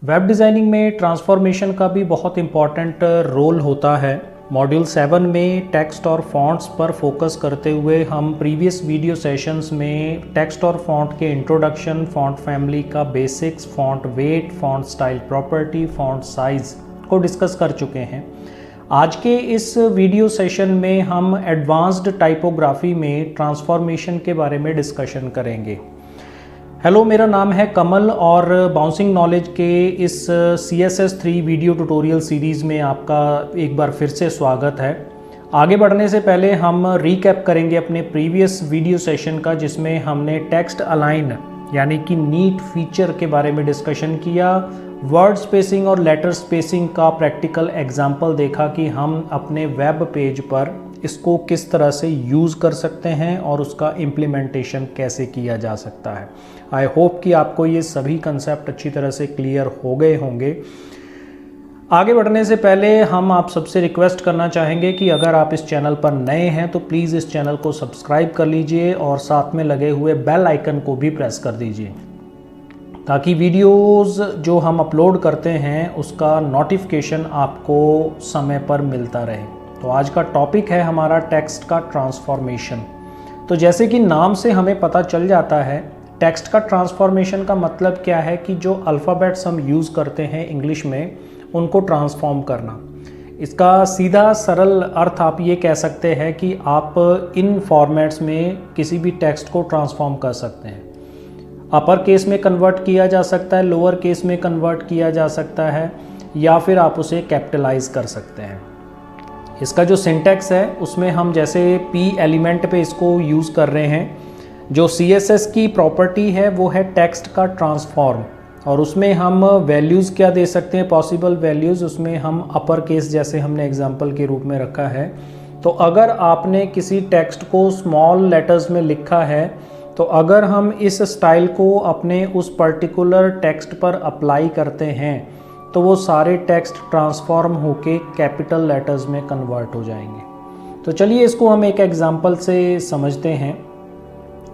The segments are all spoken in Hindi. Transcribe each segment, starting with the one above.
वेब डिज़ाइनिंग में ट्रांसफॉर्मेशन का भी बहुत इम्पॉर्टेंट रोल होता है। मॉड्यूल 7 में टेक्स्ट और फॉन्ट्स पर फोकस करते हुए हम प्रीवियस वीडियो सेशंस में टेक्स्ट और फॉन्ट के इंट्रोडक्शन, फॉन्ट फैमिली का basics, font weight, font style property, font size को डिस्कस कर चुके हैं। आज के इस वीडियो सेशन में हम एडवांस्ड टाइपोग्राफी में ट्रांसफॉर्मेशन के बारे में डिस्कशन करेंगे। हेलो, मेरा नाम है कमल और बाउंसिंग नॉलेज के इस CSS3 वीडियो ट्यूटोरियल सीरीज़ में आपका एक बार फिर से स्वागत है। आगे बढ़ने से पहले हम रीकैप करेंगे अपने प्रीवियस वीडियो सेशन का, जिसमें हमने टेक्स्ट अलाइन यानी कि नीट फीचर के बारे में डिस्कशन किया, वर्ड स्पेसिंग और लेटर स्पेसिंग का प्रैक्टिकल एग्जाम्पल देखा कि हम अपने वेब पेज पर इसको किस तरह से यूज़ कर सकते हैं और उसका इम्प्लीमेंटेशन कैसे किया जा सकता है। आई होप कि आपको ये सभी कंसेप्ट अच्छी तरह से क्लियर हो गए होंगे। आगे बढ़ने से पहले हम आप सबसे रिक्वेस्ट करना चाहेंगे कि अगर आप इस चैनल पर नए हैं तो प्लीज़ इस चैनल को सब्सक्राइब कर लीजिए और साथ में लगे हुए बेल आइकन को भी प्रेस कर दीजिए, ताकि वीडियोस जो हम अपलोड करते हैं उसका नोटिफिकेशन आपको समय पर मिलता रहे। तो आज का टॉपिक है हमारा टेक्स्ट का ट्रांसफॉर्मेशन। तो जैसे कि नाम से हमें पता चल जाता है, टेक्स्ट का ट्रांसफॉर्मेशन का मतलब क्या है कि जो अल्फ़ाबेट्स हम यूज़ करते हैं इंग्लिश में, उनको ट्रांसफॉर्म करना। इसका सीधा सरल अर्थ आप ये कह सकते हैं कि आप इन फॉर्मेट्स में किसी भी टेक्स्ट को ट्रांसफॉर्म कर सकते हैं। अपर केस में कन्वर्ट किया जा सकता है, लोअर केस में कन्वर्ट किया जा सकता है, या फिर आप उसे कैपिटलाइज कर सकते हैं। इसका जो सिंटैक्स है उसमें हम जैसे P एलिमेंट पे इसको यूज़ कर रहे हैं। जो CSS की प्रॉपर्टी है वो है टेक्स्ट का ट्रांसफॉर्म, और उसमें हम वैल्यूज़ क्या दे सकते हैं, पॉसिबल वैल्यूज़। उसमें हम अपर केस जैसे हमने एग्जांपल के रूप में रखा है। तो अगर आपने किसी टेक्स्ट को स्मॉल लेटर्स में लिखा है, तो अगर हम इस स्टाइल को अपने उस पर्टिकुलर टेक्स्ट पर अप्लाई करते हैं तो वो सारे टेक्स्ट ट्रांसफॉर्म होके कैपिटल लेटर्स में कन्वर्ट हो जाएंगे। तो चलिए इसको हम एक एग्जांपल से समझते हैं।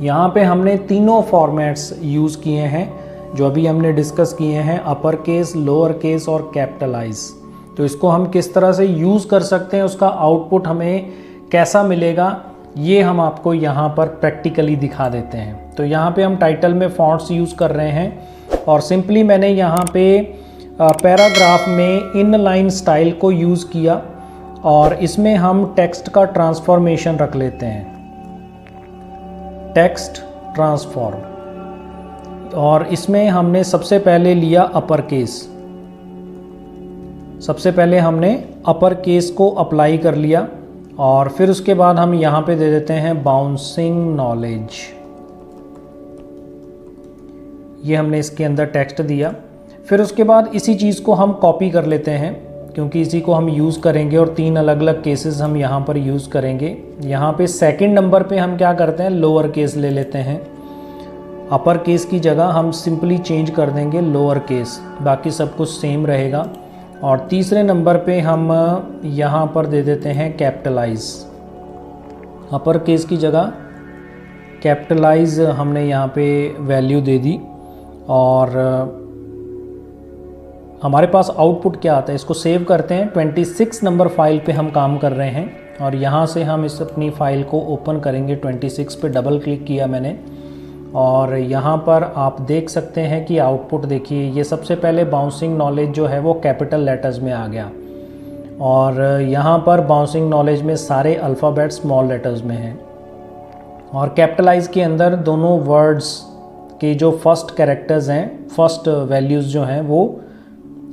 यहाँ पे हमने तीनों फॉर्मेट्स यूज़ किए हैं जो अभी हमने डिस्कस किए हैं, अपर केस, लोअर केस और कैपिटलाइज। तो इसको हम किस तरह से यूज़ कर सकते हैं, उसका आउटपुट हमें कैसा मिलेगा, ये हम आपको यहाँ पर प्रैक्टिकली दिखा देते हैं। तो यहाँ पे हम टाइटल में फॉन्ट्स यूज़ कर रहे हैं और सिंपली मैंने यहाँ पे पैराग्राफ में इन लाइन स्टाइल को यूज़ किया और इसमें हम टेक्स्ट का ट्रांसफॉर्मेशन रख लेते हैं, टेक्स्ट ट्रांसफॉर्म। और इसमें हमने सबसे पहले लिया अपर केस। सबसे पहले हमने अपर केस को अप्लाई कर लिया और फिर उसके बाद हम यहाँ पे दे देते हैं बाउंसिंग नॉलेज। ये हमने इसके अंदर टेक्स्ट दिया। फिर उसके बाद इसी चीज़ को हम कॉपी कर लेते हैं, क्योंकि इसी को हम यूज़ करेंगे और 3 अलग अलग केसेस हम यहाँ पर यूज़ करेंगे। यहाँ पे सेकंड नंबर पे हम क्या करते हैं, लोअर केस ले लेते हैं। अपर केस की जगह हम सिंपली चेंज कर देंगे लोअर केस, बाकी सब कुछ सेम रहेगा। और तीसरे नंबर पे हम यहाँ पर दे देते हैं कैपिटलाइज। अपर केस की जगह कैपिटलाइज हमने यहाँ पे वैल्यू दे दी और हमारे पास आउटपुट क्या आता है, इसको सेव करते हैं। 26 नंबर फाइल पे हम काम कर रहे हैं और यहाँ से हम इस अपनी फ़ाइल को ओपन करेंगे। 26 पे डबल क्लिक किया मैंने और यहाँ पर आप देख सकते हैं कि आउटपुट देखिए, ये सबसे पहले बाउंसिंग नॉलेज जो है वो कैपिटल लेटर्स में आ गया और यहाँ पर बाउंसिंग नॉलेज में सारे अल्फ़ाबेट स्मॉल लेटर्स में हैं और कैपिटलाइज के अंदर दोनों वर्ड्स के जो फर्स्ट कैरेक्टर्स हैं, फर्स्ट वैल्यूज़ जो हैं वो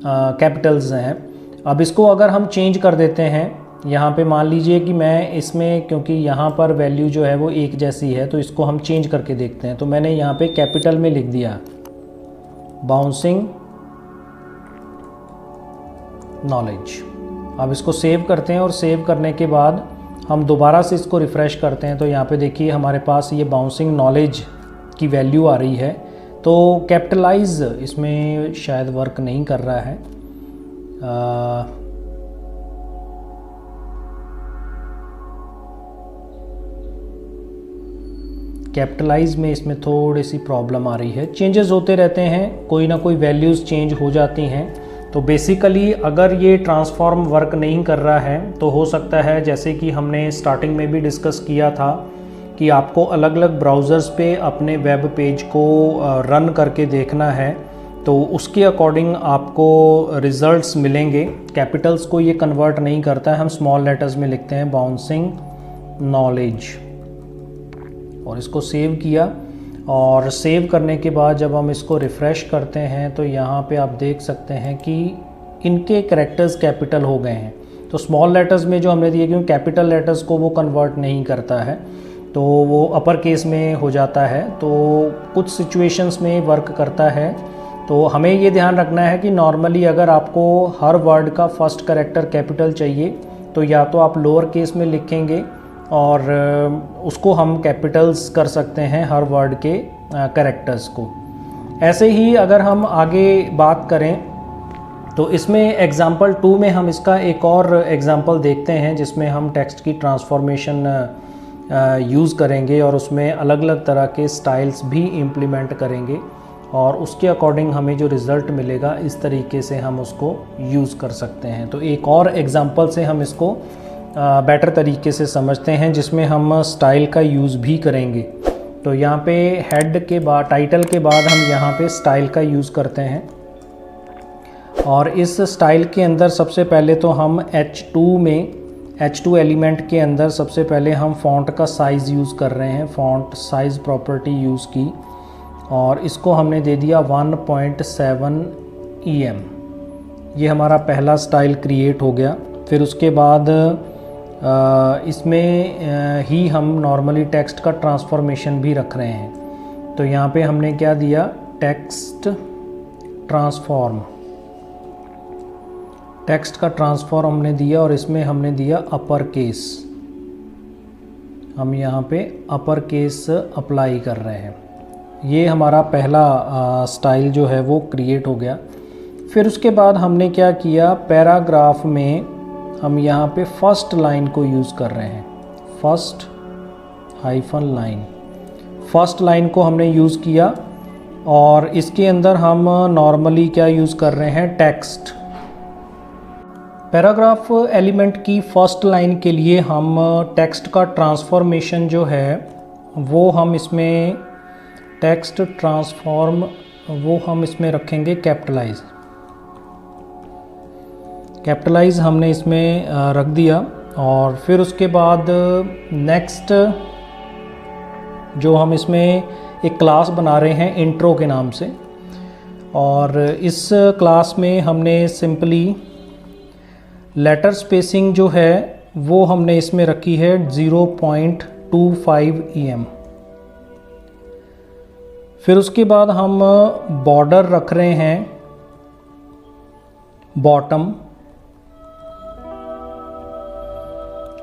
कैपिटल्स हैं। अब इसको अगर हम चेंज कर देते हैं, यहाँ पे मान लीजिए कि मैं इसमें, क्योंकि यहाँ पर वैल्यू जो है वो एक जैसी है, तो इसको हम चेंज करके देखते हैं। तो मैंने यहाँ पे कैपिटल में लिख दिया बाउंसिंग नॉलेज। अब इसको सेव करते हैं और सेव करने के बाद हम दोबारा से इसको रिफ़्रेश करते हैं। तो यहाँ पे देखिए हमारे पास ये बाउंसिंग नॉलेज की वैल्यू आ रही है। तो कैपिटलाइज इसमें शायद वर्क नहीं कर रहा है। कैपिटलाइज में इसमें थोड़ी सी प्रॉब्लम आ रही है, चेंजेस होते रहते हैं, कोई ना कोई वैल्यूज़ चेंज हो जाती हैं। तो बेसिकली अगर ये ट्रांसफॉर्म वर्क नहीं कर रहा है तो हो सकता है, जैसे कि हमने स्टार्टिंग में भी डिस्कस किया था, कि आपको अलग अलग ब्राउज़र्स पे अपने वेब पेज को रन करके देखना है, तो उसके अकॉर्डिंग आपको रिज़ल्ट्स मिलेंगे। कैपिटल्स को ये कन्वर्ट नहीं करता है, हम स्मॉल लेटर्स में लिखते हैं बाउंसिंग नॉलेज, और इसको सेव किया। और सेव करने के बाद जब हम इसको रिफ़्रेश करते हैं तो यहाँ पे आप देख सकते हैं कि इनके कैरेक्टर्स कैपिटल हो गए हैं। तो स्मॉल लेटर्स में जो हमने दिए, क्योंकि कैपिटल लेटर्स को वो कन्वर्ट नहीं करता है, तो वो अपर केस में हो जाता है, तो कुछ सिचुएशंस में वर्क करता है। तो हमें ये ध्यान रखना है कि नॉर्मली अगर आपको हर वर्ड का फर्स्ट कैरेक्टर कैपिटल चाहिए तो या तो आप लोअर केस में लिखेंगे और उसको हम कैपिटल्स कर सकते हैं हर वर्ड के कैरेक्टर्स को। ऐसे ही अगर हम आगे बात करें तो इसमें एग्जांपल 2 में हम इसका एक और एग्जांपल देखते हैं, जिसमें हम टेक्स्ट की ट्रांसफॉर्मेशन यूज़ करेंगे और उसमें अलग अलग तरह के स्टाइल्स भी इम्प्लीमेंट करेंगे, और उसके अकॉर्डिंग हमें जो रिज़ल्ट मिलेगा इस तरीके से हम उसको यूज़ कर सकते हैं। तो एक और एग्जांपल से हम इसको बेटर तरीके से समझते हैं, जिसमें हम स्टाइल का यूज़ भी करेंगे। तो यहाँ पे हेड के बाद, टाइटल के बाद हम यहाँ पे स्टाइल का यूज़ करते हैं, और इस स्टाइल के अंदर सबसे पहले तो हम H2 एलिमेंट के अंदर सबसे पहले हम फ़ॉन्ट का साइज़ यूज़ कर रहे हैं, फ़ॉन्ट साइज़ प्रॉपर्टी यूज़ की, और इसको हमने दे दिया 1.7 EM। ये हमारा पहला स्टाइल क्रिएट हो गया। फिर उसके बाद इसमें ही हम नॉर्मली टेक्स्ट का ट्रांसफॉर्मेशन भी रख रहे हैं। तो यहाँ पे हमने क्या दिया, टेक्स्ट का ट्रांसफॉर्म हमने दिया, और इसमें हमने दिया अपर केस। हम यहाँ पे अपर केस अप्लाई कर रहे हैं। ये हमारा पहला स्टाइल जो है वो क्रिएट हो गया। फिर उसके बाद हमने क्या किया, पैराग्राफ में हम यहाँ पे फर्स्ट लाइन को यूज़ कर रहे हैं, फर्स्ट लाइन को हमने यूज़ किया, और इसके अंदर हम नॉर्मली क्या यूज़ कर रहे हैं, टेक्स्ट। पैराग्राफ एलिमेंट की फर्स्ट लाइन के लिए हम टेक्स्ट का ट्रांसफॉर्मेशन जो है वो हम इसमें टेक्स्ट ट्रांसफॉर्म वो हम इसमें रखेंगे कैपिटलाइज हमने इसमें रख दिया। और फिर उसके बाद नेक्स्ट जो हम इसमें एक क्लास बना रहे हैं इंट्रो के नाम से, और इस क्लास में हमने सिंपली लेटर स्पेसिंग जो है वो हमने इसमें रखी है 0.25 EM। फिर उसके बाद हम बॉर्डर रख रहे हैं बॉटम,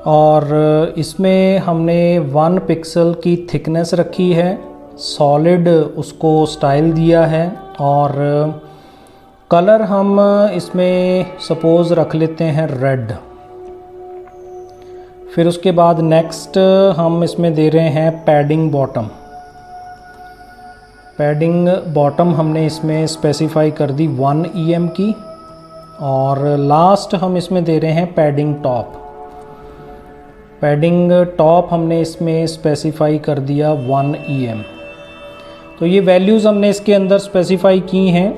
और इसमें हमने 1 पिक्सल की थिकनेस रखी है, सॉलिड उसको स्टाइल दिया है, और कलर हम इसमें सपोज़ रख लेते हैं रेड। फिर उसके बाद नेक्स्ट हम इसमें दे रहे हैं पैडिंग बॉटम हमने इसमें स्पेसिफाई कर दी 1 EM की, और लास्ट हम इसमें दे रहे हैं पैडिंग टॉप हमने इसमें स्पेसिफाई कर दिया 1 EM। तो ये वैल्यूज़ हमने इसके अंदर स्पेसिफाई की हैं।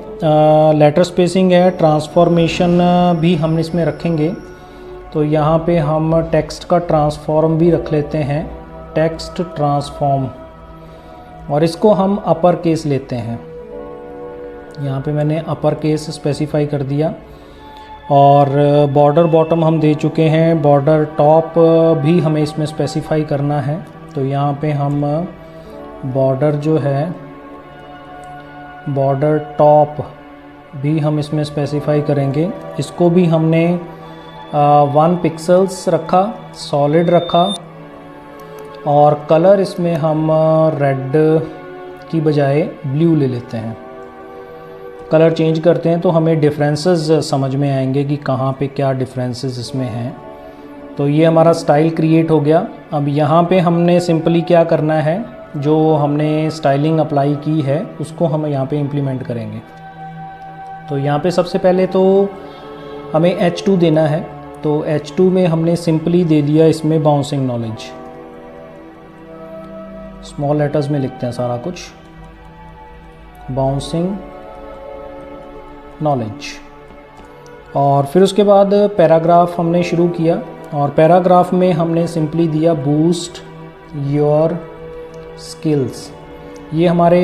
लेटर स्पेसिंग है, ट्रांसफॉर्मेशन भी हम इसमें रखेंगे। तो यहाँ पे हम टेक्स्ट का ट्रांसफॉर्म भी रख लेते हैं, टेक्स्ट ट्रांसफॉर्म, और इसको हम अपर केस लेते हैं। यहाँ पे मैंने अपर केस स्पेसिफाई कर दिया, और बॉर्डर बॉटम हम दे चुके हैं, बॉर्डर टॉप भी हमें इसमें स्पेसिफाई करना है। तो यहाँ पे हम बॉर्डर जो है, बॉर्डर टॉप भी हम इसमें स्पेसिफाई करेंगे। इसको भी हमने 1 पिक्सल्स रखा, सॉलिड रखा, और कलर इसमें हम रेड की बजाय ब्लू ले लेते हैं। कलर चेंज करते हैं तो हमें डिफरेंसेस समझ में आएंगे कि कहाँ पे क्या डिफरेंसेस इसमें हैं। तो ये हमारा स्टाइल क्रिएट हो गया। अब यहाँ पे हमने सिंपली क्या करना है, जो हमने स्टाइलिंग अप्लाई की है उसको हम यहाँ पे इम्प्लीमेंट करेंगे। तो यहाँ पे सबसे पहले तो हमें H2 देना है। तो H2 में हमने सिंपली दे दिया इसमें बाउंसिंग नॉलेज, स्मॉल लेटर्स में लिखते हैं सारा कुछ, बाउंसिंग नॉलेज। और फिर उसके बाद पैराग्राफ हमने शुरू किया और पैराग्राफ में हमने सिंपली दिया बूस्ट योर स्किल्स। ये हमारे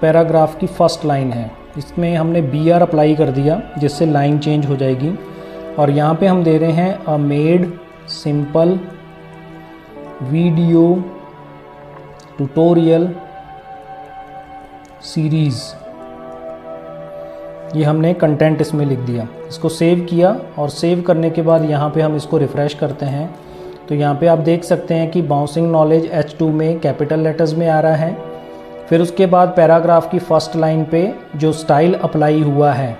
पैराग्राफ की फर्स्ट लाइन है, इसमें हमने BR अप्लाई कर दिया जिससे लाइन चेंज हो जाएगी। और यहाँ पे हम दे रहे हैं a made simple video tutorial series, ये हमने कंटेंट इसमें लिख दिया। इसको सेव किया और सेव करने के बाद यहाँ पे हम इसको रिफ़्रेश करते हैं तो यहाँ पे आप देख सकते हैं कि बाउंसिंग नॉलेज H2 में कैपिटल लेटर्स में आ रहा है। फिर उसके बाद पैराग्राफ की फर्स्ट लाइन पे जो स्टाइल अप्लाई हुआ है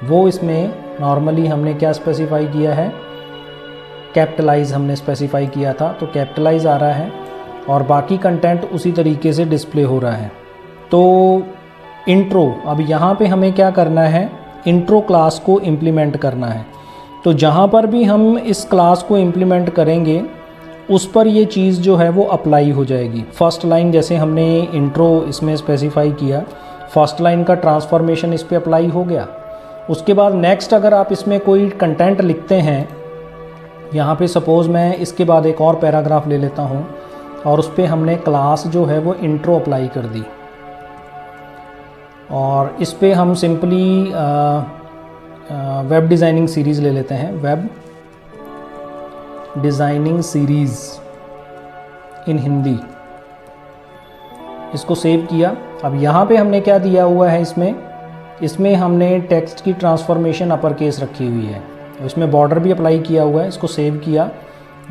वो इसमें नॉर्मली हमने क्या स्पेसिफाई किया है, कैपिटलाइज हमने स्पेसिफाई किया था, तो कैपिटलाइज आ रहा है और बाकी कंटेंट उसी तरीके से डिस्प्ले हो रहा है। तो इंट्रो, अब यहाँ पे हमें क्या करना है, इंट्रो क्लास को इम्प्लीमेंट करना है। तो जहाँ पर भी हम इस क्लास को इम्प्लीमेंट करेंगे उस पर ये चीज़ जो है वो अप्लाई हो जाएगी। फर्स्ट लाइन जैसे हमने इंट्रो इसमें स्पेसिफाई किया, फर्स्ट लाइन का ट्रांसफॉर्मेशन इस पर अप्लाई हो गया। उसके बाद नेक्स्ट अगर आप इसमें कोई कंटेंट लिखते हैं, यहाँ पे सपोज़ मैं इसके बाद एक और पैराग्राफ ले लेता हूँ और उस पर हमने क्लास जो है वो इंट्रो अप्लाई कर दी और इस पर हम सिंपली वेब डिज़ाइनिंग सीरीज़ ले लेते हैं, वेब डिज़ाइनिंग सीरीज़ इन हिंदी, इसको सेव किया। अब यहाँ पे हमने क्या दिया हुआ है, इसमें हमने टेक्स्ट की ट्रांसफॉर्मेशन अपर केस रखी हुई है, इसमें बॉर्डर भी अप्लाई किया हुआ है। इसको सेव किया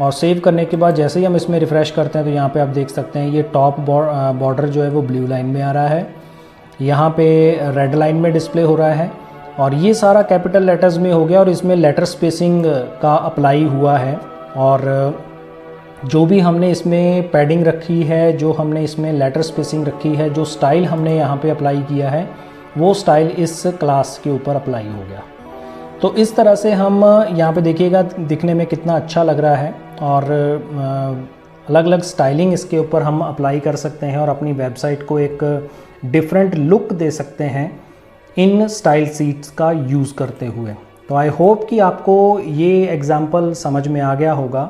और सेव करने के बाद जैसे ही हम इसमें रिफ़्रेश करते हैं तो यहाँ पे आप देख सकते हैं ये टॉप बॉर्डर जो है वो ब्लू लाइन में आ रहा है, यहाँ पे रेड लाइन में डिस्प्ले हो रहा है और ये सारा कैपिटल लेटर्स में हो गया और इसमें लेटर स्पेसिंग का अप्लाई हुआ है। और जो भी हमने इसमें पैडिंग रखी है, जो हमने इसमें लेटर स्पेसिंग रखी है, जो स्टाइल हमने यहाँ पे अप्लाई किया है वो स्टाइल इस क्लास के ऊपर अप्लाई हो गया। तो इस तरह से हम यहाँ पे देखिएगा दिखने में कितना अच्छा लग रहा है और अलग अलग स्टाइलिंग इसके ऊपर हम अप्लाई कर सकते हैं और अपनी वेबसाइट को एक डिफरेंट लुक दे सकते हैं इन स्टाइल शीट्स का यूज़ करते हुए। तो आई होप कि आपको ये एग्जाम्पल समझ में आ गया होगा।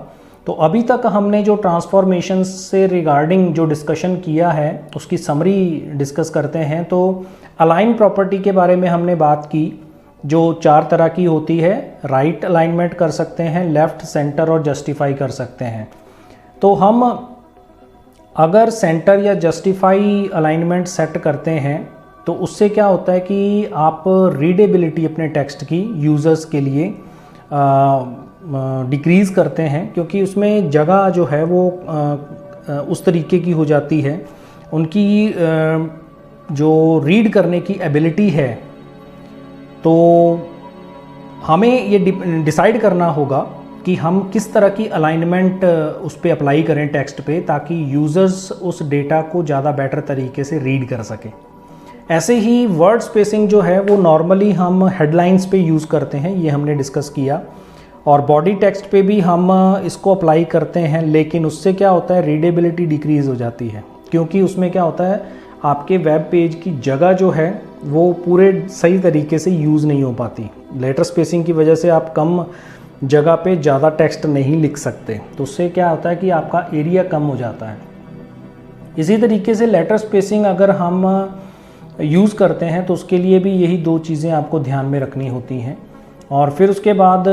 तो अभी तक हमने जो ट्रांसफॉर्मेशन से रिगार्डिंग जो डिस्कशन किया है उसकी समरी डिस्कस करते हैं। तो अलाइन प्रॉपर्टी के बारे में हमने बात की, जो 4 तरह की होती है। राइट अलाइनमेंट कर सकते हैं, लेफ़्ट, सेंटर और जस्टिफाई कर सकते हैं। तो हम अगर सेंटर या जस्टिफाई अलाइनमेंट सेट करते हैं तो उससे क्या होता है कि आप रीडेबिलिटी अपने टेक्स्ट की यूज़र्स के लिए डिक्रीज़ करते हैं, क्योंकि उसमें जगह जो है वो उस तरीके की हो जाती है, उनकी जो रीड करने की एबिलिटी है। तो हमें ये डिसाइड करना होगा कि हम किस तरह की अलाइनमेंट उस पर अप्लाई करें टेक्स्ट पे, ताकि यूज़र्स उस डेटा को ज़्यादा बेटर तरीके से रीड कर सकें। ऐसे ही वर्ड स्पेसिंग जो है वो नॉर्मली हम हेडलाइंस पे यूज़ करते हैं, ये हमने डिस्कस किया। और बॉडी टेक्स्ट पे भी हम इसको अप्लाई करते हैं, लेकिन उससे क्या होता है, रीडेबिलिटी डिक्रीज़ हो जाती है, क्योंकि उसमें क्या होता है आपके वेब पेज की जगह जो है वो पूरे सही तरीके से यूज़ नहीं हो पाती। लेटर स्पेसिंग की वजह से आप कम जगह पे ज़्यादा टेक्स्ट नहीं लिख सकते, तो उससे क्या होता है कि आपका एरिया कम हो जाता है। इसी तरीके से लेटर स्पेसिंग अगर हम यूज़ करते हैं तो उसके लिए भी यही 2 चीज़ें आपको ध्यान में रखनी होती हैं। और फिर उसके बाद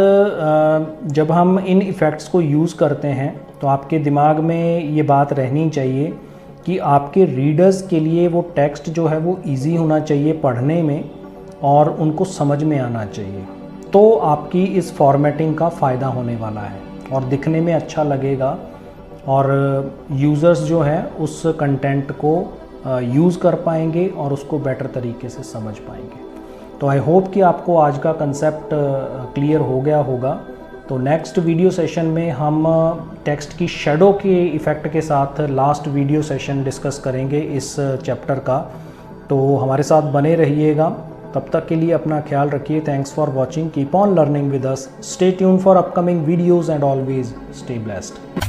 जब हम इन इफ़ेक्ट्स को यूज़ करते हैं तो आपके दिमाग में ये बात रहनी चाहिए कि आपके रीडर्स के लिए वो टेक्स्ट जो है वो इजी होना चाहिए पढ़ने में और उनको समझ में आना चाहिए। तो आपकी इस फॉर्मेटिंग का फ़ायदा होने वाला है और दिखने में अच्छा लगेगा और यूज़र्स जो है उस कंटेंट को यूज़ कर पाएंगे और उसको बेटर तरीके से समझ पाएंगे। तो आई होप कि आपको आज का कंसेप्ट क्लियर हो गया होगा। तो नेक्स्ट वीडियो सेशन में हम टेक्स्ट की शेडो के इफ़ेक्ट के साथ लास्ट वीडियो सेशन डिस्कस करेंगे इस चैप्टर का। तो हमारे साथ बने रहिएगा, तब तक के लिए अपना ख्याल रखिए। Thanks for watching, keep on learning with us, stay tuned for upcoming videos and always stay blessed.